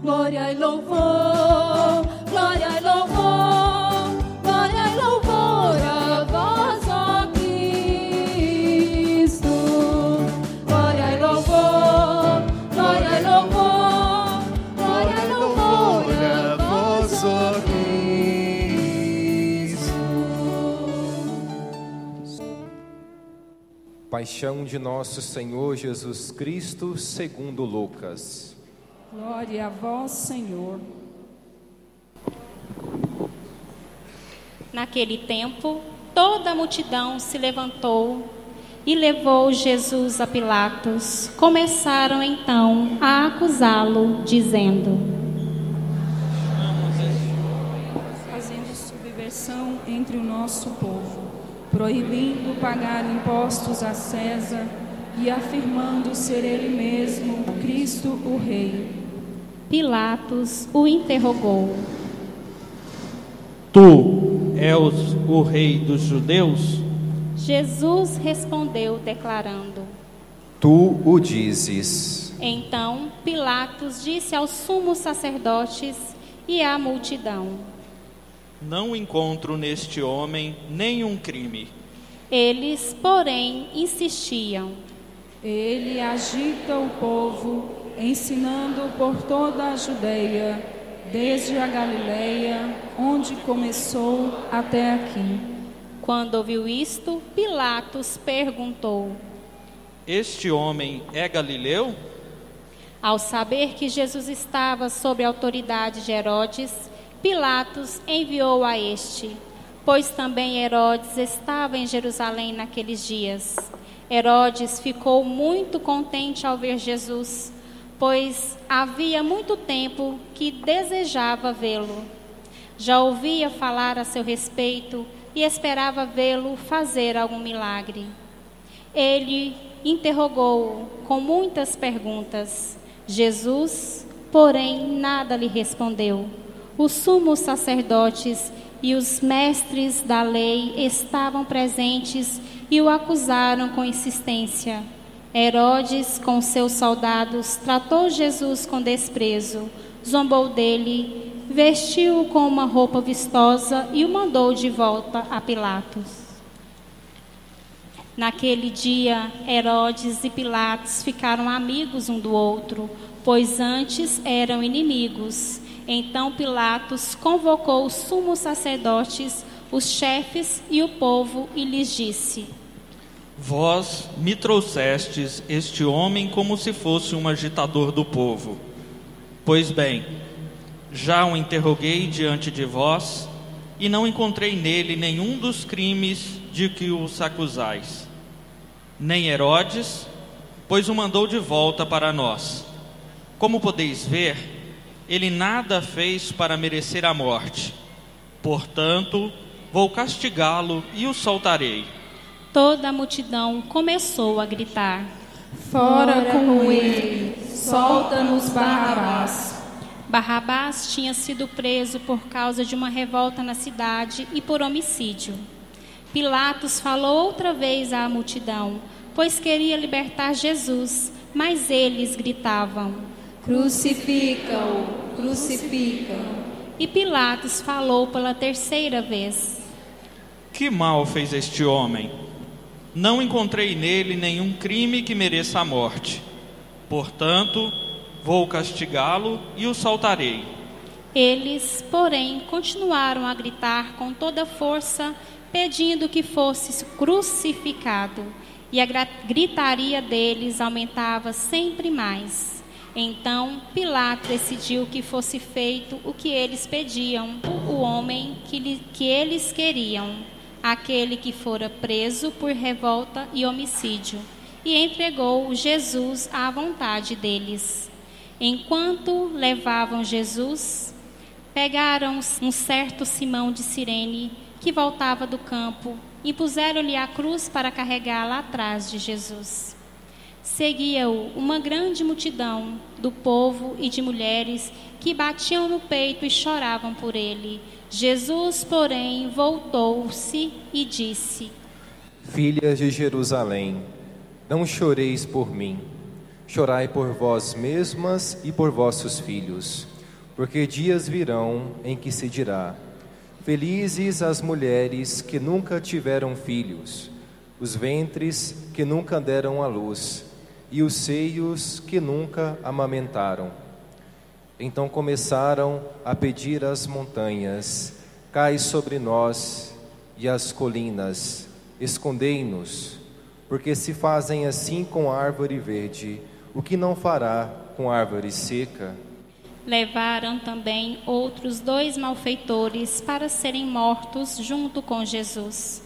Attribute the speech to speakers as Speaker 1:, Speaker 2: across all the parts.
Speaker 1: Glória e louvor, glória e louvor, glória e louvor a vós, ó Cristo. Glória e louvor, glória e louvor, glória e louvor a vós, ó Cristo.
Speaker 2: Paixão de nosso Senhor Jesus Cristo, segundo Lucas.
Speaker 3: Glória a vós, Senhor.
Speaker 4: Naquele tempo, toda a multidão se levantou e levou Jesus a Pilatos. Começaram então a acusá-lo, dizendo:
Speaker 3: Fazendo subversão entre o nosso povo, proibindo pagar impostos a César e afirmando ser ele mesmo Cristo o Rei.
Speaker 4: Pilatos o interrogou:
Speaker 5: Tu és o rei dos judeus?
Speaker 4: Jesus respondeu declarando:
Speaker 2: Tu o dizes.
Speaker 4: Então Pilatos disse aos sumos sacerdotes e à multidão:
Speaker 5: Não encontro neste homem nenhum crime.
Speaker 4: Eles, porém, insistiam:
Speaker 3: Ele agita o povo, ensinando por toda a Judeia, desde a Galileia, onde começou, até aqui.
Speaker 4: Quando ouviu isto, Pilatos perguntou:
Speaker 5: Este homem é galileu?
Speaker 4: Ao saber que Jesus estava sob a autoridade de Herodes, Pilatos enviou a este, pois também Herodes estava em Jerusalém naqueles dias. Herodes ficou muito contente ao ver Jesus, pois havia muito tempo que desejava vê-lo. Já ouvia falar a seu respeito e esperava vê-lo fazer algum milagre. Ele interrogou-o com muitas perguntas. Jesus, porém, nada lhe respondeu. Os sumos sacerdotes e os mestres da lei estavam presentes e o acusaram com insistência. Herodes, com seus soldados, tratou Jesus com desprezo, zombou dele, vestiu-o com uma roupa vistosa e o mandou de volta a Pilatos. Naquele dia, Herodes e Pilatos ficaram amigos um do outro, pois antes eram inimigos. Então Pilatos convocou os sumos sacerdotes, os chefes e o povo e lhes disse:
Speaker 5: Vós me trouxestes este homem como se fosse um agitador do povo. Pois bem, já o interroguei diante de vós e não encontrei nele nenhum dos crimes de que os acusais. Nem Herodes, pois o mandou de volta para nós. Como podeis ver, ele nada fez para merecer a morte. Portanto, vou castigá-lo e o soltarei.
Speaker 4: Toda a multidão começou a gritar:
Speaker 3: Fora com ele, solta-nos Barrabás.
Speaker 4: Barrabás tinha sido preso por causa de uma revolta na cidade e por homicídio. Pilatos falou outra vez à multidão, pois queria libertar Jesus, mas eles gritavam:
Speaker 1: Crucifica-o, crucifica-o.
Speaker 4: E Pilatos falou pela terceira vez:
Speaker 5: Que mal fez este homem? Não encontrei nele nenhum crime que mereça a morte. Portanto, vou castigá-lo e o soltarei.
Speaker 4: Eles, porém, continuaram a gritar com toda força, pedindo que fosse crucificado. E a gritaria deles aumentava sempre mais. Então, Pilatos decidiu que fosse feito o que eles pediam, o homem que eles queriam, aquele que fora preso por revolta e homicídio, e entregou Jesus à vontade deles. Enquanto levavam Jesus, pegaram um certo Simão de Cirene, que voltava do campo, e puseram-lhe a cruz para carregá-la atrás de Jesus. Seguia-o uma grande multidão do povo e de mulheres que batiam no peito e choravam por ele. Jesus, porém, voltou-se e disse:
Speaker 2: Filhas de Jerusalém, não choreis por mim, chorai por vós mesmas e por vossos filhos. Porque dias virão em que se dirá: felizes as mulheres que nunca tiveram filhos, os ventres que nunca deram à luz, e os seios que nunca amamentaram. Então começaram a pedir às montanhas: cai sobre nós, e às colinas: escondei-nos, porque se fazem assim com a árvore verde, o que não fará com a árvore seca?
Speaker 4: Levaram também outros 2 malfeitores para serem mortos junto com Jesus.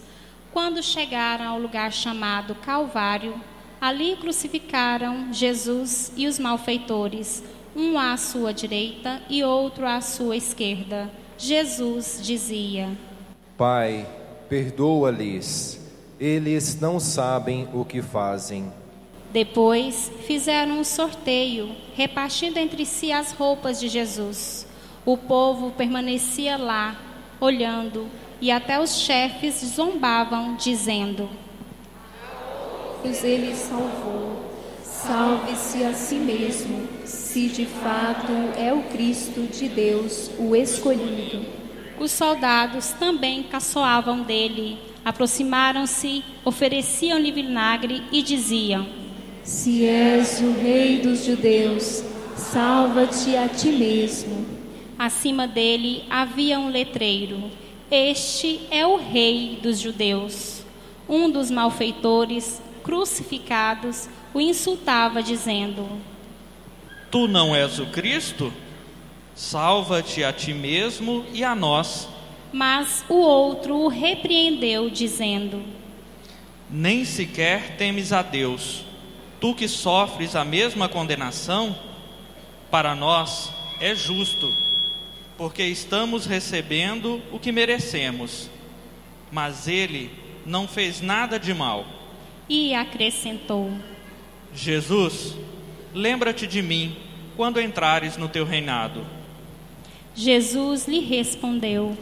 Speaker 4: Quando chegaram ao lugar chamado Calvário, ali crucificaram Jesus e os malfeitores, um à sua direita e outro à sua esquerda. Jesus dizia:
Speaker 2: Pai, perdoa-lhes, eles não sabem o que fazem.
Speaker 4: Depois fizeram um sorteio, repartindo entre si as roupas de Jesus. O povo permanecia lá, olhando, e até os chefes zombavam, dizendo:
Speaker 3: Pois ele salvou, salve-se a si mesmo, se de fato é o Cristo de Deus, o escolhido.
Speaker 4: Os soldados também caçoavam dele, aproximaram-se, ofereciam-lhe vinagre e diziam:
Speaker 3: Se és o rei dos judeus, salva-te a ti mesmo.
Speaker 4: Acima dele havia um letreiro: Este é o rei dos judeus. Um dos malfeitores crucificados o insultava, dizendo:
Speaker 5: Tu não és o Cristo? Salva-te a ti mesmo e a nós.
Speaker 4: Mas o outro o repreendeu, dizendo:
Speaker 5: Nem sequer temes a Deus. Tu que sofres a mesma condenação, para nós é justo, porque estamos recebendo o que merecemos. Mas ele não fez nada de mal.
Speaker 4: E acrescentou:
Speaker 5: Jesus, lembra-te de mim quando entrares no teu reinado.
Speaker 4: Jesus lhe respondeu: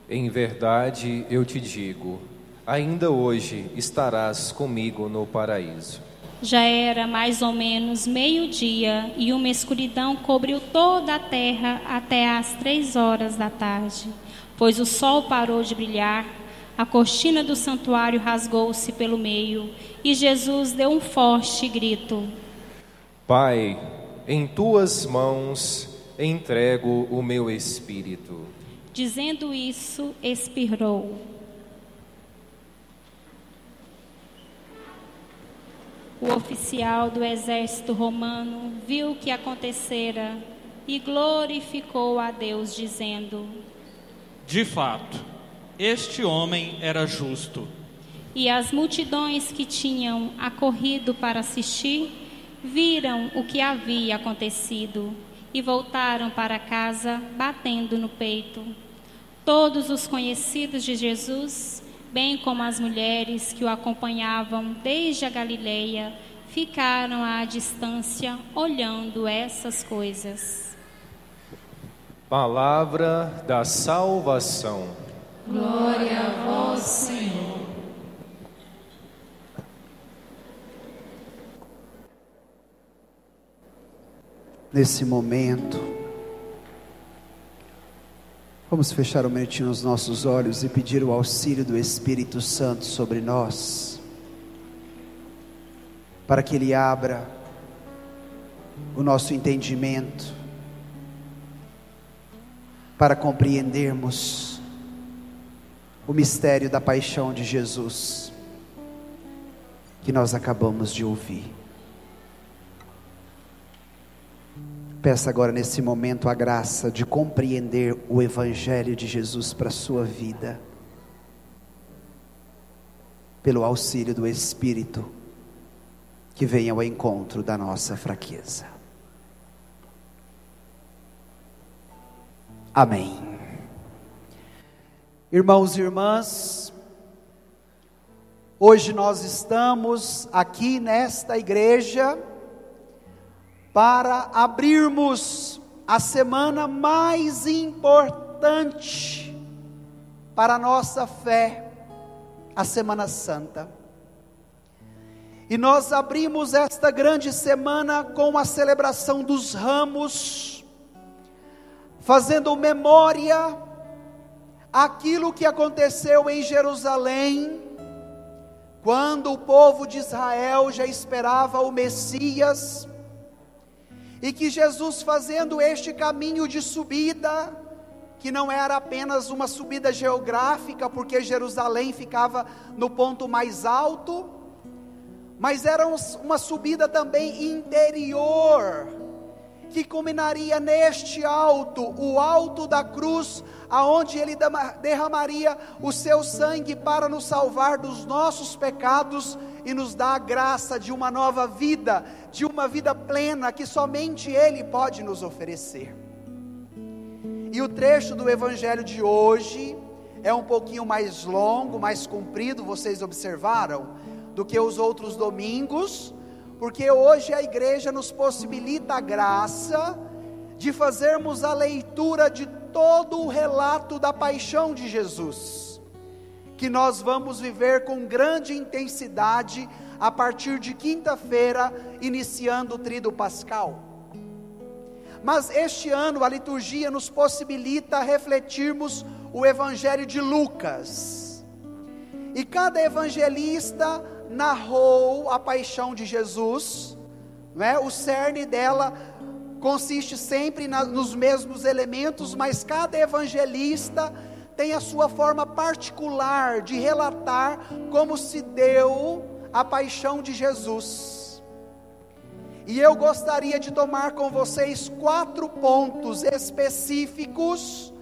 Speaker 2: Em verdade eu te digo, ainda hoje estarás comigo no paraíso.
Speaker 4: Já era mais ou menos meio-dia e uma escuridão cobriu toda a terra até às 3 da tarde, pois o sol parou de brilhar, a cortina do santuário rasgou-se pelo meio e Jesus deu um forte grito:
Speaker 2: Pai, em tuas mãos entrego o meu espírito.
Speaker 4: Dizendo isso, expirou. O oficial do exército romano viu o que acontecera e glorificou a Deus, dizendo:
Speaker 5: De fato, este homem era justo.
Speaker 4: E as multidões que tinham acorrido para assistir viram o que havia acontecido e voltaram para casa batendo no peito. Todos os conhecidos de Jesus, bem como as mulheres que o acompanhavam desde a Galileia, ficaram à distância olhando essas coisas.
Speaker 2: Palavra da salvação.
Speaker 1: Glória a vós, Senhor.
Speaker 6: Nesse momento, vamos fechar um minutinho os nossos olhos e pedir o auxílio do Espírito Santo sobre nós, para que Ele abra o nosso entendimento, para compreendermos o mistério da paixão de Jesus, que nós acabamos de ouvir. Peça agora nesse momento a graça de compreender o Evangelho de Jesus para a sua vida, pelo auxílio do Espírito, que venha ao encontro da nossa fraqueza. Amém. Irmãos e irmãs, hoje nós estamos aqui nesta igreja para abrirmos a semana mais importante para a nossa fé, a Semana Santa. E nós abrimos esta grande semana com a celebração dos ramos, fazendo memória aquilo que aconteceu em Jerusalém, quando o povo de Israel já esperava o Messias, e que Jesus, fazendo este caminho de subida, que não era apenas uma subida geográfica, porque Jerusalém ficava no ponto mais alto, mas era uma subida também interior, que culminaria neste alto, o alto da cruz, aonde ele derramaria o seu sangue para nos salvar dos nossos pecados e nos dar a graça de uma nova vida, de uma vida plena que somente ele pode nos oferecer. E o trecho do evangelho de hoje é um pouquinho mais longo, mais comprido, vocês observaram, do que os outros domingos, porque hoje a igreja nos possibilita a graça de fazermos a leitura de todo o relato da paixão de Jesus, que nós vamos viver com grande intensidade a partir de quinta-feira, iniciando o tríduo pascal. Mas este ano a liturgia nos possibilita refletirmos o evangelho de Lucas, e cada evangelista narrou a paixão de Jesus, né? O cerne dela consiste sempre nos mesmos elementos, mas cada evangelista tem a sua forma particular de relatar como se deu a paixão de Jesus. E eu gostaria de tomar com vocês 4 pontos específicos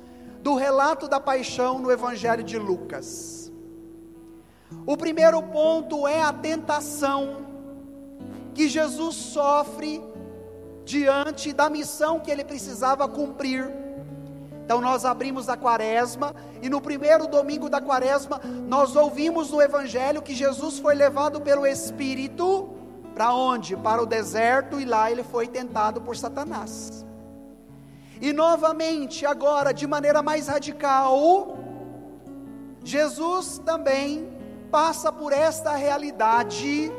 Speaker 6: do relato da paixão no evangelho de Lucas. O primeiro ponto é a tentação que Jesus sofre diante da missão que ele precisava cumprir. Então nós abrimos a quaresma, e no primeiro domingo da quaresma, nós ouvimos no evangelho que Jesus foi levado pelo Espírito, para onde? Para o deserto, e lá ele foi tentado por Satanás. E novamente, agora de maneira mais radical, Jesus também passa por esta realidade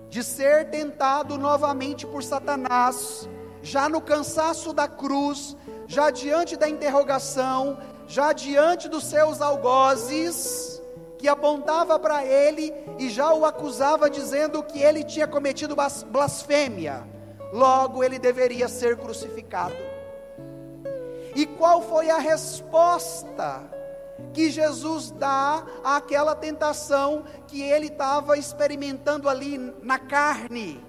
Speaker 6: de ser tentado novamente por Satanás, já no cansaço da cruz, já diante da interrogação, já diante dos seus algozes, que apontava para ele e já o acusava, dizendo que ele tinha cometido blasfêmia, logo ele deveria ser crucificado. E qual foi a resposta que Jesus dá àquela tentação que ele estava experimentando ali na carne?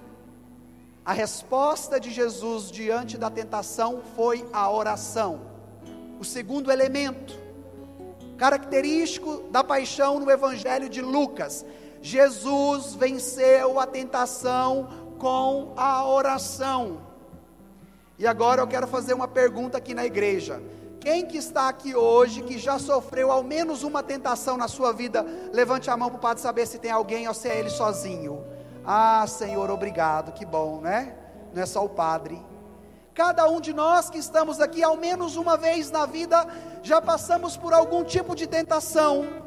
Speaker 6: A resposta de Jesus diante da tentação foi a oração. O segundo elemento característico da paixão no evangelho de Lucas: Jesus venceu a tentação com a oração. E agora eu quero fazer uma pergunta aqui na igreja. Quem que está aqui hoje que já sofreu ao menos uma tentação na sua vida? Levante a mão para o padre saber se tem alguém ou se é ele sozinho. Ah, Senhor, obrigado, que bom, né? Não é só o padre. Cada um de nós que estamos aqui, ao menos uma vez na vida, já passamos por algum tipo de tentação.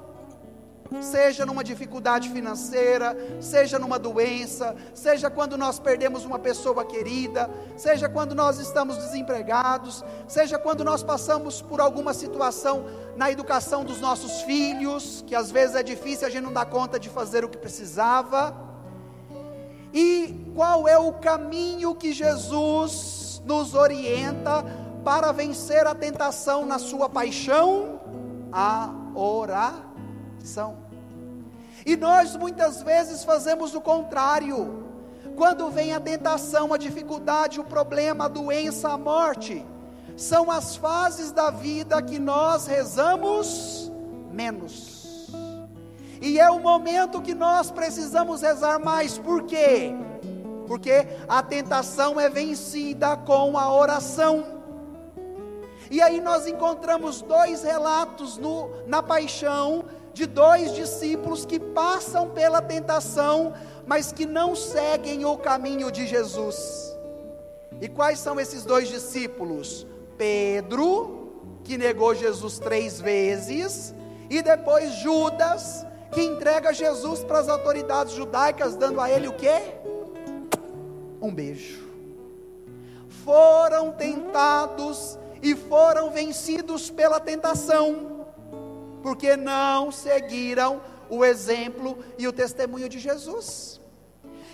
Speaker 6: Seja numa dificuldade financeira, seja numa doença, seja quando nós perdemos uma pessoa querida, seja quando nós estamos desempregados, seja quando nós passamos por alguma situação na educação dos nossos filhos, que às vezes é difícil, a gente não dá conta de fazer o que precisava. E qual é o caminho que Jesus nos orienta para vencer a tentação na sua paixão? A oração. E nós muitas vezes fazemos o contrário. Quando vem a tentação, a dificuldade, o problema, a doença, a morte, são as fases da vida que nós rezamos menos. E é o momento que nós precisamos rezar mais. Por quê? Porque a tentação é vencida com a oração. E aí nós encontramos 2 relatos na paixão de 2 discípulos que passam pela tentação, mas que não seguem o caminho de Jesus. E quais são esses 2 discípulos? Pedro, que negou Jesus 3 vezes, e depois Judas, que entrega Jesus para as autoridades judaicas, dando a ele o quê? Um beijo. Foram tentados e foram vencidos pela tentação, porque não seguiram o exemplo e o testemunho de Jesus.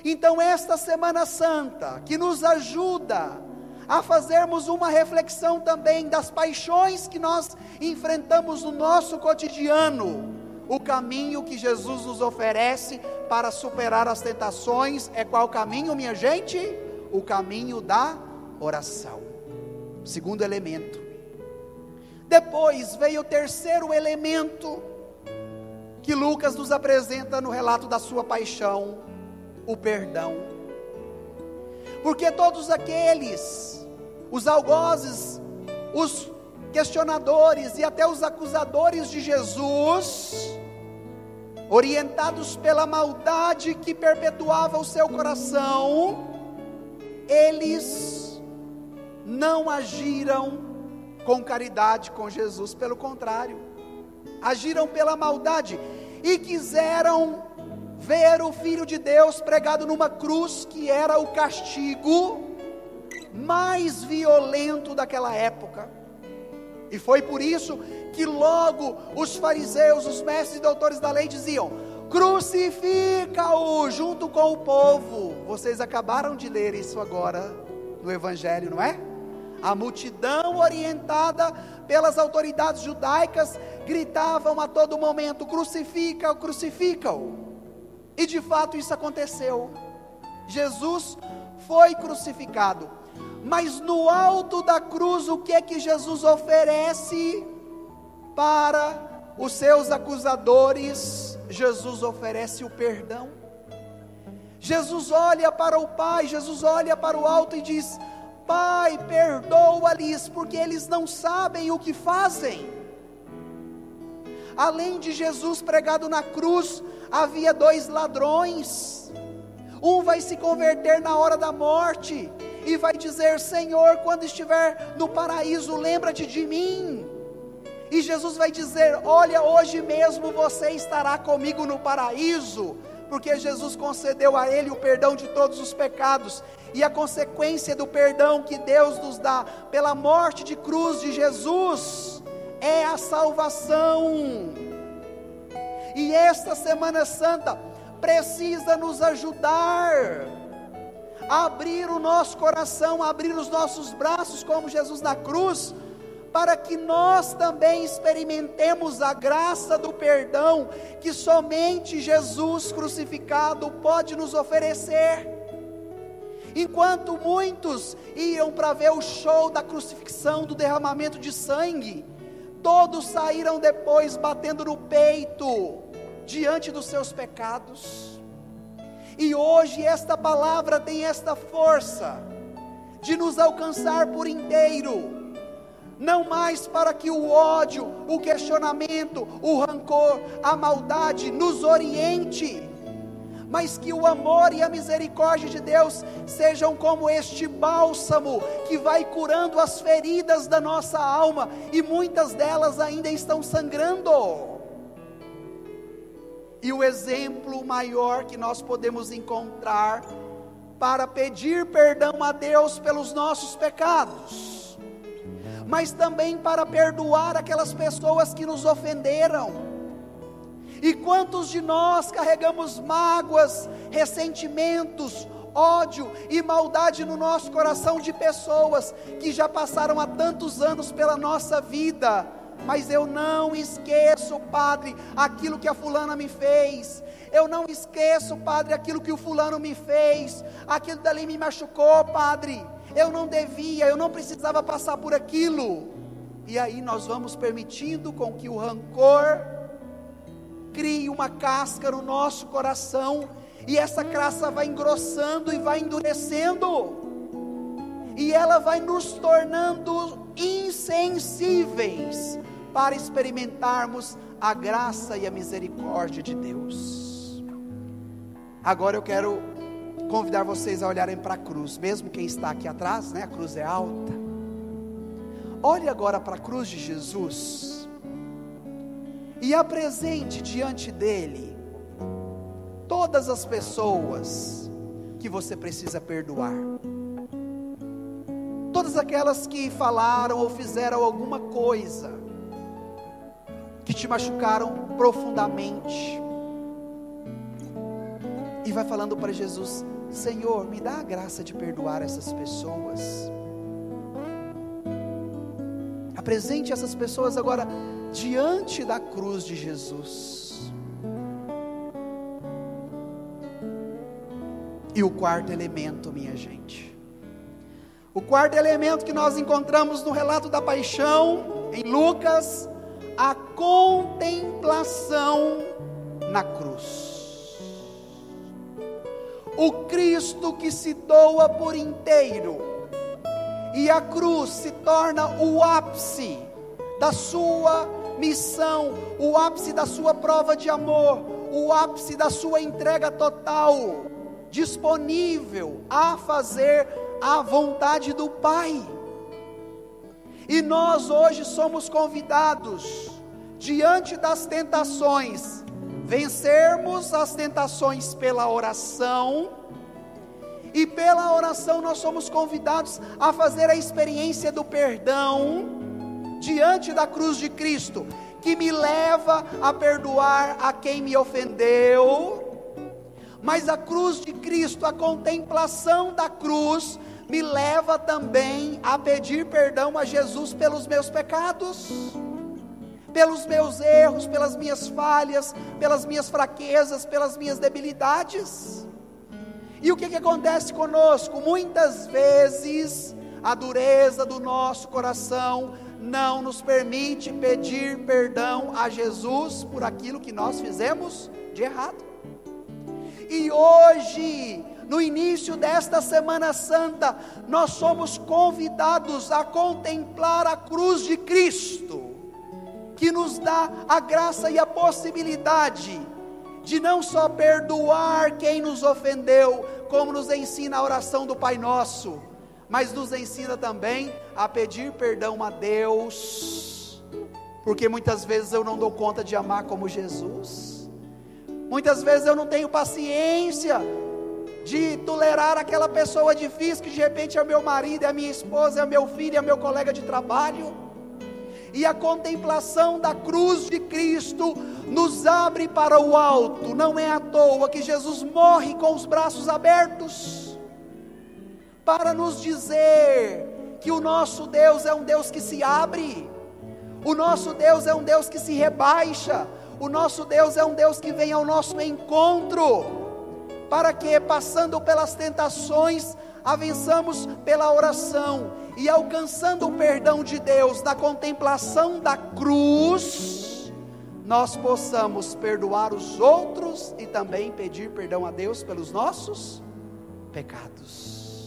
Speaker 6: Então esta Semana Santa, que nos ajuda a fazermos uma reflexão também das paixões que nós enfrentamos no nosso cotidiano, o caminho que Jesus nos oferece para superar as tentações é qual caminho, minha gente? O caminho da oração. Segundo elemento. Depois veio o terceiro elemento que Lucas nos apresenta no relato da sua paixão, o perdão. Porque todos aqueles, os algozes, os questionadores e até os acusadores de Jesus, orientados pela maldade que perpetuava o seu coração, eles não agiram com caridade com Jesus, pelo contrário, agiram pela maldade e quiseram ver o Filho de Deus pregado numa cruz, que era o castigo mais violento daquela época. E foi por isso que logo os fariseus, os mestres e doutores da lei diziam: crucifica-o junto com o povo. Vocês acabaram de ler isso agora no Evangelho, não é? A multidão, orientada pelas autoridades judaicas, gritavam a todo momento: crucifica-o, crucifica-o. E de fato isso aconteceu. Jesus foi crucificado, mas no alto da cruz, o que é que Jesus oferece para os seus acusadores? Jesus oferece o perdão. Jesus olha para o Pai, Jesus olha para o alto e diz: Pai, perdoa-lhes, porque eles não sabem o que fazem. Além de Jesus pregado na cruz, havia 2 ladrões. Um vai se converter na hora da morte e vai dizer: Senhor, quando estiver no paraíso, lembra-te de mim. E Jesus vai dizer: olha, hoje mesmo você estará comigo no paraíso, porque Jesus concedeu a ele o perdão de todos os pecados. E a consequência do perdão que Deus nos dá pela morte de cruz de Jesus é a salvação. E esta Semana Santa precisa nos ajudar a abrir o nosso coração, a abrir os nossos braços como Jesus na cruz, para que nós também experimentemos a graça do perdão que somente Jesus crucificado pode nos oferecer. Enquanto muitos iam para ver o show da crucifixão, do derramamento de sangue, todos saíram depois batendo no peito diante dos seus pecados. E hoje esta palavra tem esta força de nos alcançar por inteiro, não mais para que o ódio, o questionamento, o rancor, a maldade nos oriente, mas que o amor e a misericórdia de Deus sejam como este bálsamo que vai curando as feridas da nossa alma, e muitas delas ainda estão sangrando. E o exemplo maior que nós podemos encontrar para pedir perdão a Deus pelos nossos pecados, mas também para perdoar aquelas pessoas que nos ofenderam. E quantos de nós carregamos mágoas, ressentimentos, ódio e maldade no nosso coração de pessoas que já passaram há tantos anos pela nossa vida, mas eu não esqueço, Padre, aquilo que a fulana me fez. Eu não esqueço, Padre, aquilo que o fulano me fez. Aquilo dali me machucou, Padre. Eu não devia, eu não precisava passar por aquilo. E aí nós vamos permitindo com que o rancor crie uma casca no nosso coração, e essa casca vai engrossando e vai endurecendo, e ela vai nos tornando insensíveis para experimentarmos a graça e a misericórdia de Deus. Agora eu quero convidar vocês a olharem para a cruz, mesmo quem está aqui atrás, né? A cruz é alta. Olhe agora para a cruz de Jesus e apresente diante dele todas as pessoas que você precisa perdoar, todas aquelas que falaram ou fizeram alguma coisa que te machucaram profundamente, e vai falando para Jesus: Senhor, me dá a graça de perdoar essas pessoas. Apresente essas pessoas agora diante da cruz de Jesus. E o quarto elemento, minha gente, o quarto elemento que nós encontramos no relato da paixão, em Lucas, a contemplação na cruz. O Cristo que se doa por inteiro, e a cruz se torna o ápice da sua missão, o ápice da sua prova de amor, o ápice da sua entrega total, disponível a fazer a vontade do Pai. E nós hoje somos convidados, diante das tentações, vencermos as tentações pela oração, e pela oração nós somos convidados a fazer a experiência do perdão, diante da cruz de Cristo, que me leva a perdoar a quem me ofendeu. Mas a cruz de Cristo, a contemplação da cruz, me leva também a pedir perdão a Jesus pelos meus pecados, pelos meus erros, pelas minhas falhas, pelas minhas fraquezas, pelas minhas debilidades. E o que acontece conosco? Muitas vezes a dureza do nosso coração não nos permite pedir perdão a Jesus por aquilo que nós fizemos de errado. E hoje, no início desta Semana Santa, nós somos convidados a contemplar a cruz de Cristo, que nos dá a graça e a possibilidade de não só perdoar quem nos ofendeu, como nos ensina a oração do Pai Nosso, mas nos ensina também a pedir perdão a Deus, porque muitas vezes eu não dou conta de amar como Jesus, muitas vezes eu não tenho paciência de tolerar aquela pessoa difícil, que de repente é o meu marido, é a minha esposa, é o meu filho, é o meu colega de trabalho. E a contemplação da cruz de Cristo nos abre para o alto. Não é à toa que Jesus morre com os braços abertos, para nos dizer que o nosso Deus é um Deus que se abre, o nosso Deus é um Deus que se rebaixa, o nosso Deus é um Deus que vem ao nosso encontro, para que, passando pelas tentações, avançamos pela oração, e alcançando o perdão de Deus, na contemplação da cruz, nós possamos perdoar os outros e também pedir perdão a Deus pelos nossos pecados.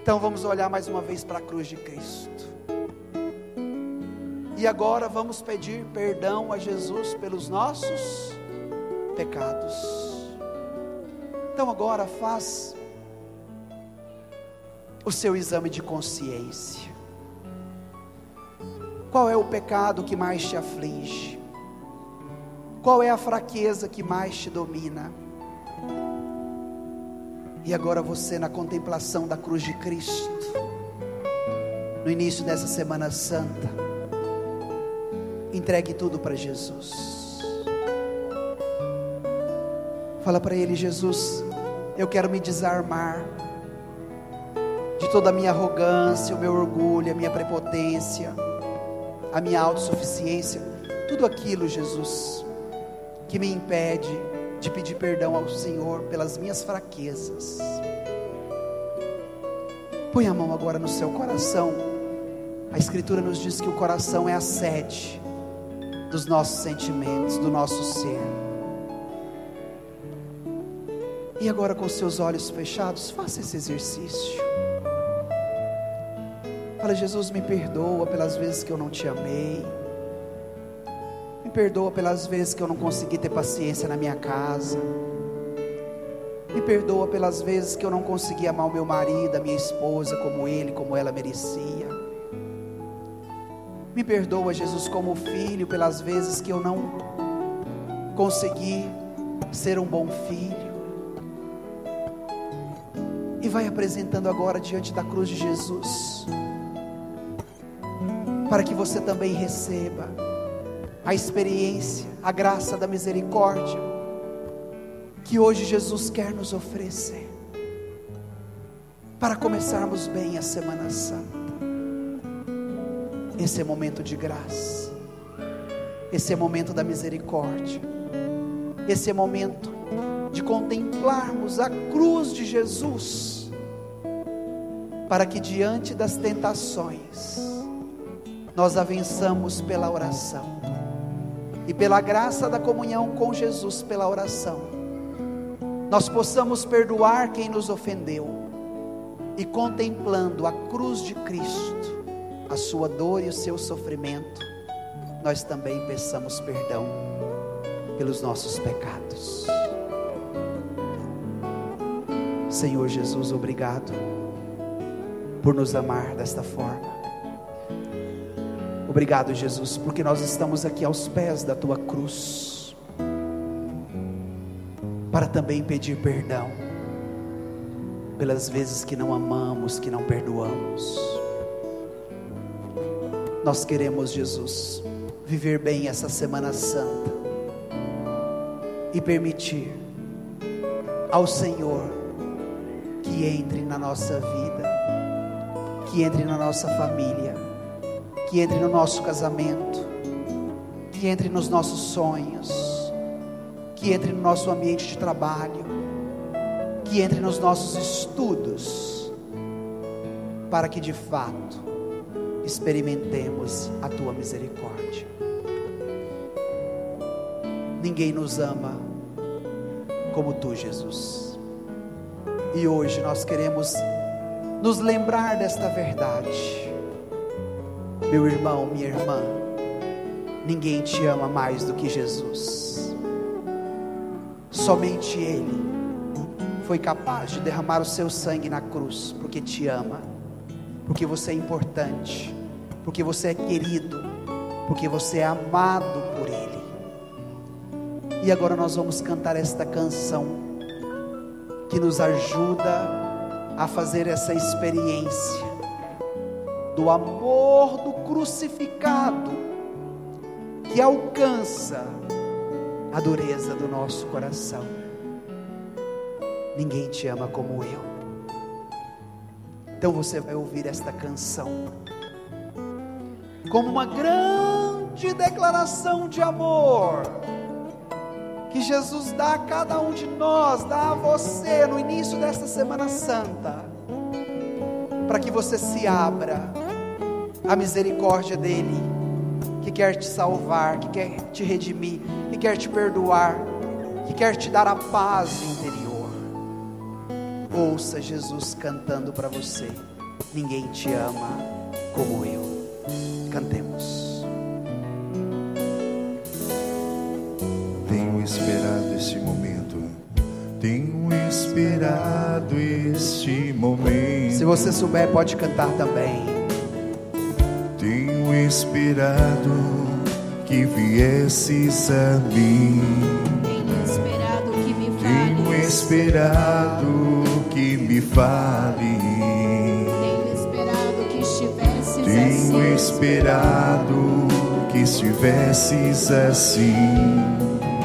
Speaker 6: Então vamos olhar mais uma vez para a cruz de Cristo, e agora vamos pedir perdão a Jesus pelos nossos pecados. Então agora faz o seu exame de consciência. Qual é o pecado que mais te aflige? Qual é a fraqueza que mais te domina? E agora você, na contemplação da cruz de Cristo, no início dessa Semana Santa, entregue tudo para Jesus. Fala para Ele: Jesus, eu quero me desarmar de toda a minha arrogância, o meu orgulho, a minha prepotência, a minha autossuficiência, tudo aquilo, Jesus, que me impede de pedir perdão ao Senhor pelas minhas fraquezas. Põe a mão agora no seu coração. A Escritura nos diz que o coração é a sede dos nossos sentimentos, do nosso ser. E agora, com seus olhos fechados, faça esse exercício. Fala: Jesus, me perdoa pelas vezes que eu não te amei, me perdoa pelas vezes que eu não consegui ter paciência na minha casa, me perdoa pelas vezes que eu não consegui amar o meu marido, a minha esposa, como ela merecia. Me perdoa, Jesus, como filho, pelas vezes que eu não consegui ser um bom filho. E vai apresentando agora diante da cruz de Jesus, para que você também receba a experiência, a graça da misericórdia que hoje Jesus quer nos oferecer, para começarmos bem a Semana Santa. Esse é momento de graça, esse é momento da misericórdia, esse é momento de contemplarmos a cruz de Jesus, para que diante das tentações nós a vençamos pela oração, e pela graça da comunhão com Jesus pela oração, nós possamos perdoar quem nos ofendeu, e contemplando a cruz de Cristo, a sua dor e o seu sofrimento, nós também peçamos perdão pelos nossos pecados. Senhor Jesus, obrigado por nos amar desta forma. Obrigado, Jesus, porque nós estamos aqui aos pés da tua cruz, para também pedir perdão pelas vezes que não amamos, que não perdoamos. Nós queremos, Jesus, viver bem essa Semana Santa e permitir ao Senhor que entre na nossa vida, que entre na nossa família, que entre no nosso casamento, que entre nos nossos sonhos, que entre no nosso ambiente de trabalho, que entre nos nossos estudos, para que de fato experimentemos a tua misericórdia. Ninguém nos ama como tu, Jesus, e hoje nós queremos nos lembrar desta verdade. Meu irmão, minha irmã, ninguém te ama mais do que Jesus. Somente Ele foi capaz de derramar o seu sangue na cruz, porque te ama, porque você é importante, porque você é querido, porque você é amado por Ele. E agora nós vamos cantar esta canção que nos ajuda a fazer essa experiência do amor do crucificado, que alcança a dureza do nosso coração. Ninguém te ama como eu. Então você vai ouvir esta canção como uma grande declaração de amor que Jesus dá a cada um de nós, dá a você no início desta Semana Santa, para que você se abra à misericórdia dEle, que quer te salvar, que quer te redimir, que quer te perdoar, que quer te dar a paz interior. Ouça Jesus cantando para você: ninguém te ama como eu. Cantemos.
Speaker 7: Tenho esperado este momento, tenho esperado este momento.
Speaker 6: Se você souber, pode cantar também.
Speaker 7: Tenho esperado que viesses a mim.
Speaker 1: Tenho esperado que me fales.
Speaker 7: Tenho esperado que me fale.
Speaker 1: Tenho esperado que estivesses
Speaker 7: Tenho
Speaker 1: assim.
Speaker 7: esperado que estivesses assim.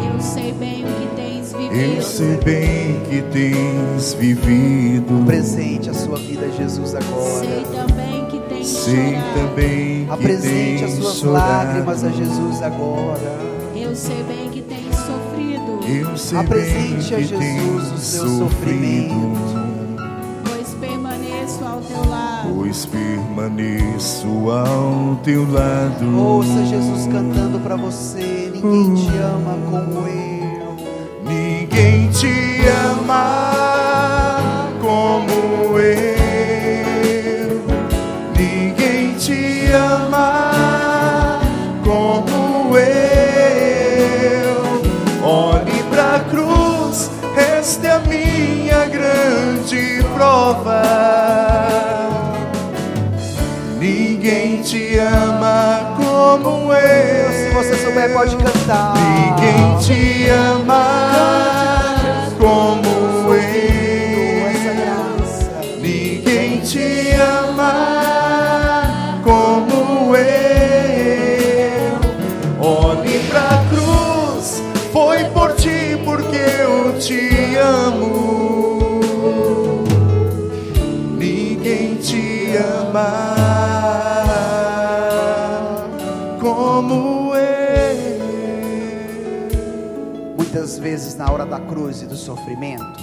Speaker 1: Eu sei bem o que tens vivido.
Speaker 7: Eu sei bem que tens vivido.
Speaker 6: Presente a sua vida, Jesus, agora.
Speaker 1: Sei também que tens
Speaker 7: Sei
Speaker 1: chorado.
Speaker 7: também que
Speaker 6: Apresente as
Speaker 7: tens
Speaker 6: suas
Speaker 7: chorado.
Speaker 6: lágrimas a Jesus agora.
Speaker 1: Eu sei bem que tens sofrido.
Speaker 7: Eu sei
Speaker 6: Apresente
Speaker 7: bem
Speaker 6: a
Speaker 7: que
Speaker 6: Jesus o
Speaker 7: tens
Speaker 6: seu
Speaker 7: sofrido.
Speaker 1: Pois permaneço ao teu lado.
Speaker 7: Pois permaneço ao teu lado.
Speaker 6: Ouça Jesus cantando para você: ninguém te ama como eu.
Speaker 7: Ninguém te ama como eu. Ninguém te ama como eu. Olhe pra cruz, esta é a minha grande prova. Ninguém te ama como eu.
Speaker 6: Se você souber, pode cantar.
Speaker 7: Ninguém te ama como eu.
Speaker 6: Essa graça.
Speaker 7: amar como eu.
Speaker 6: Muitas vezes na hora da cruz e do sofrimento,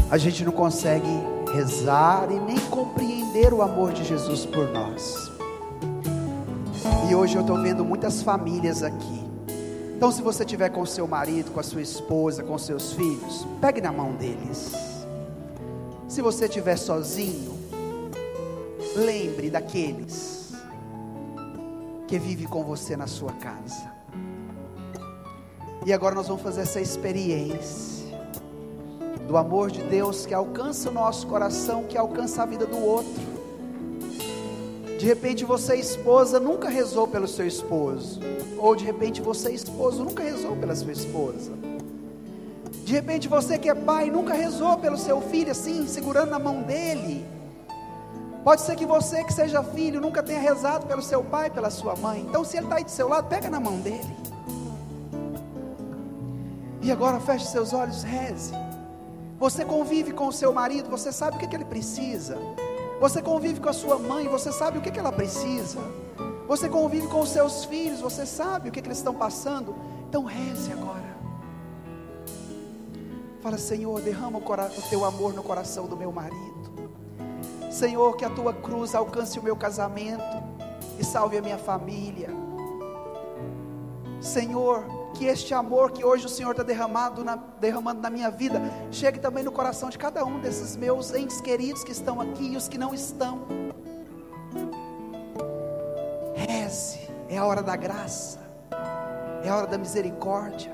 Speaker 6: a gente não consegue rezar e nem compreender o amor de Jesus por nós. E hoje eu estou vendo muitas famílias aqui. Então, se você estiver com seu marido, com a sua esposa, com seus filhos, pegue na mão deles. Se você estiver sozinho, lembre daqueles que vivem com você na sua casa. E agora nós vamos fazer essa experiência do amor de Deus que alcança o nosso coração, que alcança a vida do outro. De repente você, esposa, nunca rezou pelo seu esposo. Ou de repente você, esposo, nunca rezou pela sua esposa. De repente você que é pai, nunca rezou pelo seu filho, assim, segurando na mão dele. Pode ser que você que seja filho, nunca tenha rezado pelo seu pai, pela sua mãe. Então, se ele está aí do seu lado, pega na mão dele. E agora feche seus olhos, reze. Você convive com o seu marido, você sabe o que ele precisa. Você convive com a sua mãe, você sabe o que ela precisa. Você convive com os seus filhos, você sabe o que eles estão passando. Então reze agora. Fala: Senhor, derrama o teu amor no coração do meu marido. Senhor, que a tua cruz alcance o meu casamento e salve a minha família. Senhor, que este amor que hoje o Senhor está derramando na minha vida, chegue também no coração de cada um desses meus entes queridos que estão aqui e os que não estão. Reze, é a hora da graça, é a hora da misericórdia.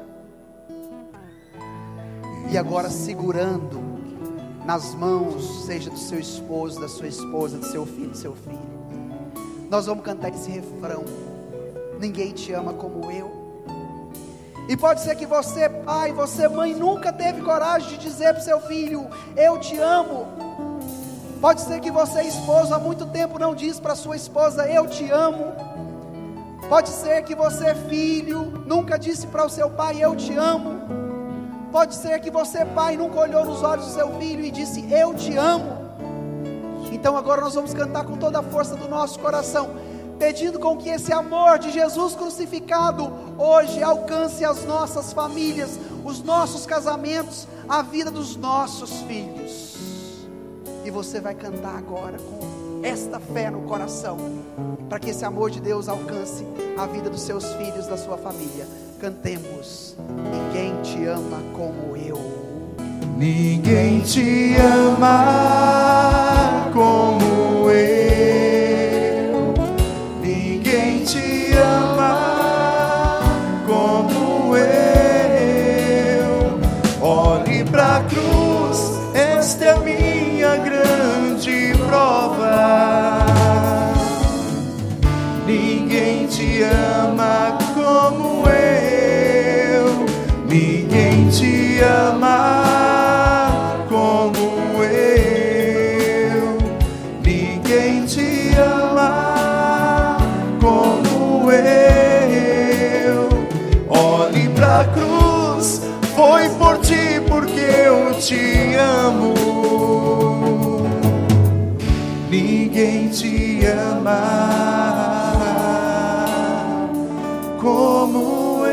Speaker 6: E agora, segurando nas mãos, seja do seu esposo, da sua esposa, do seu filho, nós vamos cantar esse refrão: ninguém te ama como eu. E pode ser que você, pai, você, mãe, nunca teve coragem de dizer para o seu filho: eu te amo. Pode ser que você, esposo, há muito tempo não diz para sua esposa: eu te amo. Pode ser que você, filho, nunca disse para o seu pai: eu te amo. Pode ser que você, pai, nunca olhou nos olhos do seu filho e disse: eu te amo. Então agora nós vamos cantar com toda a força do nosso coração, pedindo com que esse amor de Jesus crucificado hoje alcance as nossas famílias, os nossos casamentos, a vida dos nossos filhos. E você vai cantar agora com esta fé no coração, para que esse amor de Deus alcance a vida dos seus filhos, da sua família. Cantemos: ninguém te ama como eu.
Speaker 7: Ninguém te ama como eu. Ninguém te ama como eu. Olhe pra cruz, esta é a minha grande prova. Ninguém te ama como eu. Ninguém te ama como eu. Ninguém te ama como eu. Olhe pra cruz, foi por ti porque eu te amo. Ninguém te ama como eu.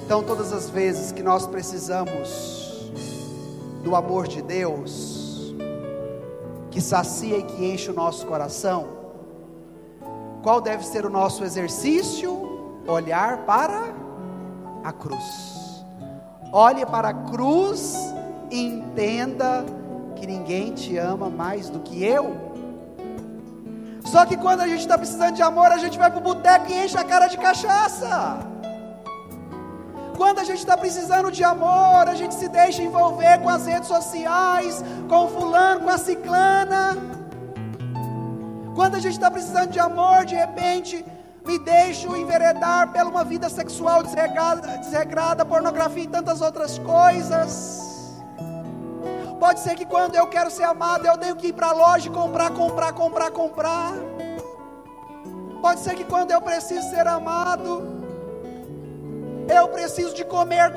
Speaker 6: Então, todas as vezes que nós precisamos do amor de Deus, que sacia e que enche o nosso coração, qual deve ser o nosso exercício? Olhar para a cruz. Olhe para a cruz e entenda que ninguém te ama mais do que eu. Só que quando a gente está precisando de amor, a gente vai para o boteco e enche a cara de cachaça. Quando a gente está precisando de amor, a gente se deixa envolver com as redes sociais, com o fulano, com a ciclana. Quando a gente está precisando de amor, de repente me deixo enveredar pela uma vida sexual desregrada, pornografia e tantas outras coisas. Pode ser que quando eu quero ser amado, eu tenho que ir para a loja e comprar. Pode ser que quando eu preciso ser amado, eu preciso de comer.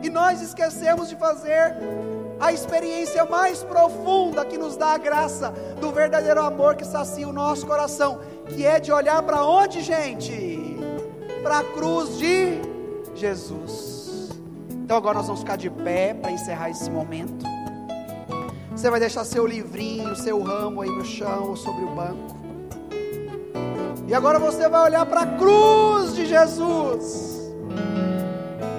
Speaker 6: e nós esquecemos de fazer a experiência mais profunda que nos dá a graça do verdadeiro amor que sacia o nosso coração, que é de olhar para onde, gente? Para a cruz de Jesus. Então agora nós vamos ficar de pé para encerrar esse momento. Você vai deixar seu livrinho, seu ramo aí no chão ou sobre o banco. E agora você vai olhar para a cruz de Jesus,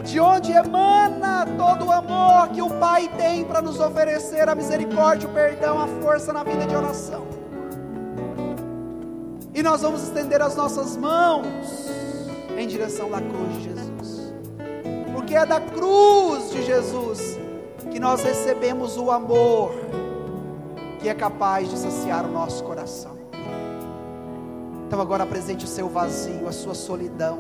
Speaker 6: de onde emana todo o amor que o Pai tem para nos oferecer, a misericórdia, o perdão, a força na vida de oração. E nós vamos estender as nossas mãos em direção da cruz de Jesus, porque é da cruz de Jesus que nós recebemos o amor que é capaz de saciar o nosso coração. Então agora apresente o seu vazio, a sua solidão,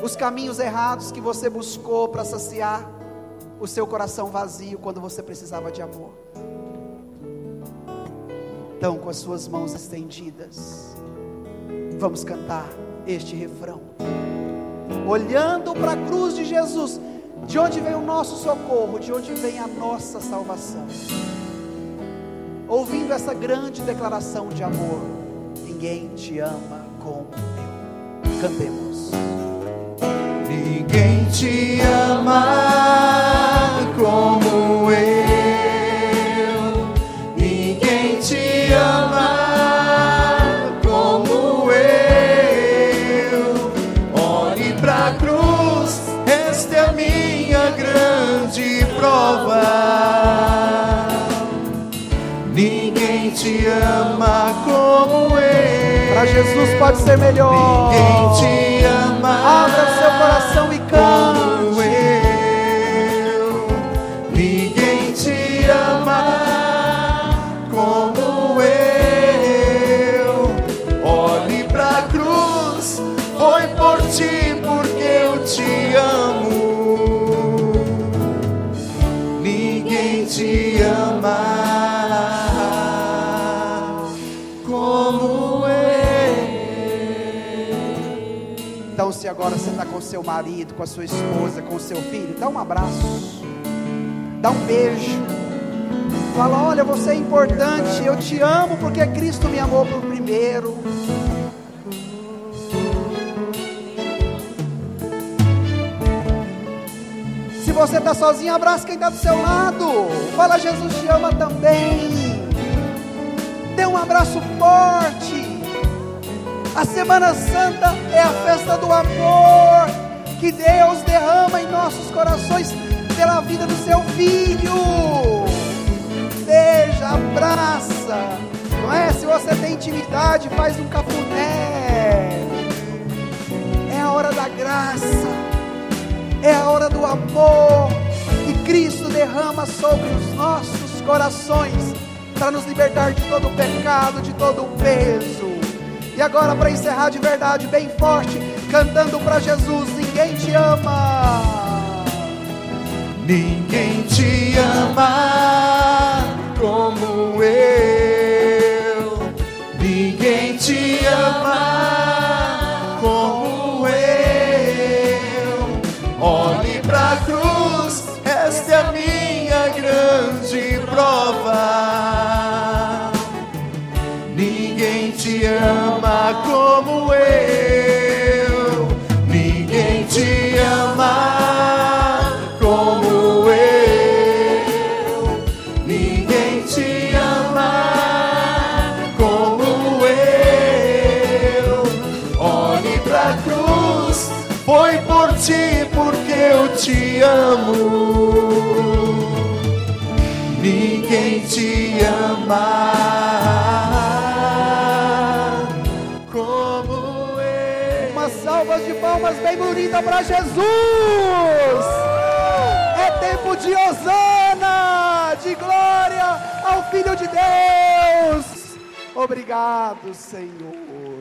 Speaker 6: os caminhos errados que você buscou para saciar o seu coração vazio quando você precisava de amor. Então, com as suas mãos estendidas, vamos cantar este refrão, olhando para a cruz de Jesus, de onde vem o nosso socorro, de onde vem a nossa salvação. Ouvindo essa grande declaração de amor: ninguém te ama como eu. Cantemos.
Speaker 7: Ninguém te ama como eu, ninguém te ama como eu. Olhe pra cruz, esta é a minha grande prova. Ninguém te ama como eu.
Speaker 6: Para Jesus pode ser melhor.
Speaker 7: Ninguém te ama.
Speaker 6: Abra seu coração e cante.
Speaker 7: Como eu. Ninguém te ama como eu. Olhe pra cruz, foi por ti porque eu te amo. Ninguém te ama.
Speaker 6: Então, se agora você está com seu marido, com a sua esposa, com o seu filho, dá um abraço, dá um beijo, fala: olha, você é importante, eu te amo porque Cristo me amou por primeiro. Se você está sozinho, abraça quem está do seu lado, fala: Jesus te ama também. Dê um abraço forte. A Semana Santa é a festa do amor que Deus derrama em nossos corações pela vida do seu filho. Beija, abraça, não é? Se você tem intimidade, faz um cafuné. É a hora da graça, é a hora do amor que Cristo derrama sobre os nossos corações para nos libertar de todo o pecado, de todo o peso. E agora, para encerrar de verdade, bem forte, cantando para Jesus: ninguém te ama.
Speaker 7: Ninguém te ama como eu. Ninguém te ama como eu. Olhe pra cruz, esta é a minha grande prova. Ninguém te ama como eu. Ninguém te ama como eu. Ninguém te ama como eu. Olhe pra cruz, foi por ti porque eu te amo. Ninguém te ama.
Speaker 6: Salvas de palmas bem bonita para Jesus. É tempo de hosana, de glória ao Filho de Deus. Obrigado, Senhor.